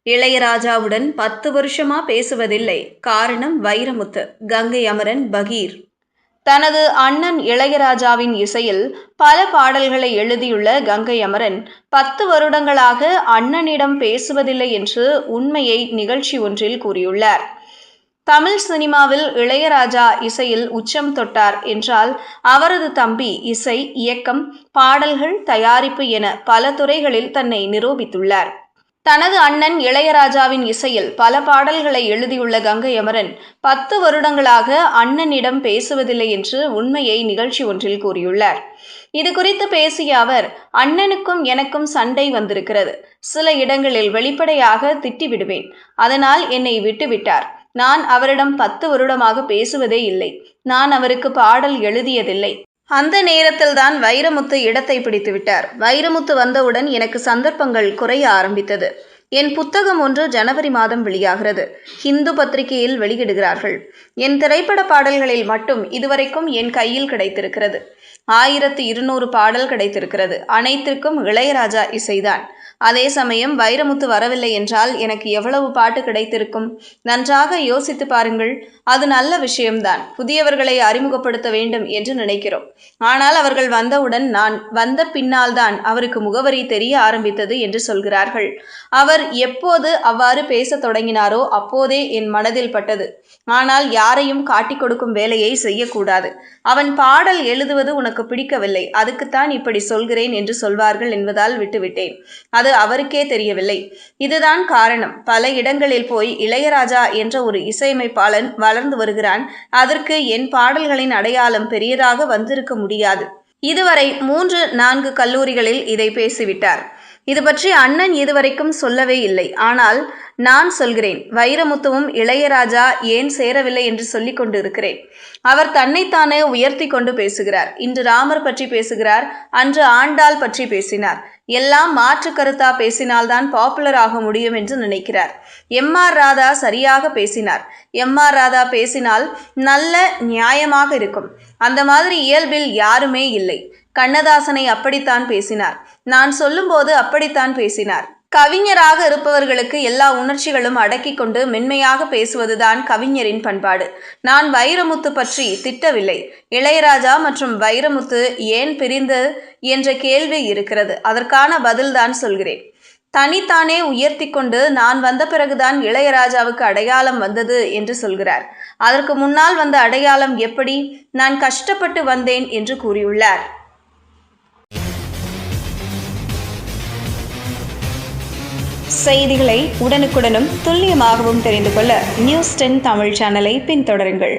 இளையராஜாவுடன் 10 வருஷமா பேசுவதில்லை. காரணம் வைரமுத்து. கங்கை அமரன் பகீர். தனது அண்ணன் இளையராஜாவின் இசையில் பல பாடல்களை எழுதியுள்ள கங்கை அமரன் 10 வருடங்களாக அண்ணனிடம் பேசுவதில்லை என்று உண்மையை நிகழ்ச்சி ஒன்றில் கூறியுள்ளார். தமிழ் சினிமாவில் இளையராஜா இசையில் உச்சம் தொட்டார் என்றால் அவரது தம்பி இசை, இயக்கம், பாடல்கள், தயாரிப்பு என பல துறைகளில் தன்னை நிரூபித்துள்ளார். தனது அண்ணன் இளையராஜாவின் இசையில் பல பாடல்களை எழுதியுள்ள கங்கை அமரன் 10 வருடங்களாக அண்ணனிடம் பேசுவதில்லை என்று உண்மையை நிகழ்ச்சி ஒன்றில் கூறியுள்ளார். இதுகுறித்து பேசிய அவர், அண்ணனுக்கும் எனக்கும் சண்டை வந்திருக்கிறது. சில இடங்களில் வெளிப்படையாக திட்டிவிடுவேன். அதனால் என்னை விட்டுவிட்டார். நான் அவரிடம் 10 வருடமாக பேசுவதே இல்லை. நான் அவருக்கு பாடல் எழுதியதில்லை. அந்த நேரத்தில்தான் வைரமுத்து இடத்தை பிடித்து விட்டார். வைரமுத்து வந்தவுடன் எனக்கு சந்தர்ப்பங்கள் குறைய ஆரம்பித்தது. என் புத்தகம் ஒன்று ஜனவரி மாதம் வெளியாகிறது. ஹிந்து பத்திரிகையில் வெளியிடுகிறார்கள். என் திரைப்பட பாடல்களில் மட்டும் இதுவரைக்கும் என் கையில் கிடைத்திருக்கிறது. 1200 பாடல் கிடைத்திருக்கிறது. அனைத்திற்கும் இளையராஜா இசைதான். அதே சமயம் வைரமுத்து வரவில்லை என்றால் எனக்கு எவ்வளவு பாட்டு கிடைத்திருக்கும்? நன்றாக யோசித்து பாருங்கள். அது நல்ல விஷயம்தான். புதியவர்களை அறிமுகப்படுத்த வேண்டும் என்று நினைக்கிறோம். ஆனால் அவர்கள் வந்தவுடன் நான் வந்த பின்னால்தான் அவருக்கு முகவரி தெரிய ஆரம்பித்தது என்று சொல்கிறார்கள். அவர் எப்போது அவ்வாறு பேசத் தொடங்கினாரோ அப்போதே என் மனதில் பட்டது. ஆனால் யாரையும் காட்டிக் கொடுக்கும் வேலையை செய்யக்கூடாது. அவன் பாடல் எழுதுவது உனக்கு பிடிக்கவில்லை, அதுக்குத்தான் இப்படி சொல்கிறேன் என்று சொல்வார்கள் என்பதால் விட்டுவிட்டேன். அது அவருக்கே தெரியவில்லை. இதுதான் காரணம். பல இடங்களில் போய் இளையராஜா என்ற ஒரு இசையமைப்பாளன் வளர்ந்து வருகிறான். அதற்கு என் பாடல்களின் அடையாளம் பெரியதாக வந்திருக்க முடியாது. இதுவரை 3-4 கல்லூரிகளில் இதை பேசிவிட்டார். இது பற்றி அண்ணன் இதுவரைக்கும் சொல்லவே இல்லை. ஆனால் நான் சொல்கிறேன், வைரமுத்துவும் இளையராஜா ஏன் சேரவில்லை என்று சொல்லிக் கொண்டு இருக்கிறேன். அவர் தன்னைத்தானே உயர்த்தி கொண்டு பேசுகிறார். இன்று ராமர் பற்றி பேசுகிறார், அன்று ஆண்டாள் பற்றி பேசினார். எல்லாம் மாற்று கருத்தா பேசினால்தான் பாப்புலர் ஆக முடியும் என்று நினைக்கிறார். எம்.ஆர். ராதா சரியாக பேசினார். எம்.ஆர். ராதா பேசினால் நல்ல நியாயமாக இருக்கும். அந்த மாதிரி இயல்பில் யாருமே இல்லை. கண்ணதாசனை அப்படித்தான் பேசினார். நான் சொல்லும்போது அப்படித்தான் பேசினார். கவிஞராக இருப்பவர்களுக்கு எல்லா உணர்ச்சிகளும் அடக்கி கொண்டு மென்மையாக பேசுவதுதான் கவிஞரின் பண்பாடு. நான் வைரமுத்து பற்றி திட்டவில்லை. இளையராஜா மற்றும் வைரமுத்து ஏன் பிரிந்து என்ற கேள்வி இருக்கிறது. அதற்கான பதில்தான் சொல்கிறேன். தனித்தானே உயர்த்தி கொண்டு நான் வந்த பிறகுதான் இளையராஜாவுக்கு அடையாளம் வந்தது என்று சொல்கிறார். அதற்கு முன்னால் வந்த அடையாளம் எப்படி? நான் கஷ்டப்பட்டு வந்தேன் என்று கூறியுள்ளார். செய்திகளை உடனுக்குடனும் துல்லியமாகவும் தெரிந்து கொள்ள நியூஸ் 10 தமிழ் சேனலை பின்தொடருங்கள்.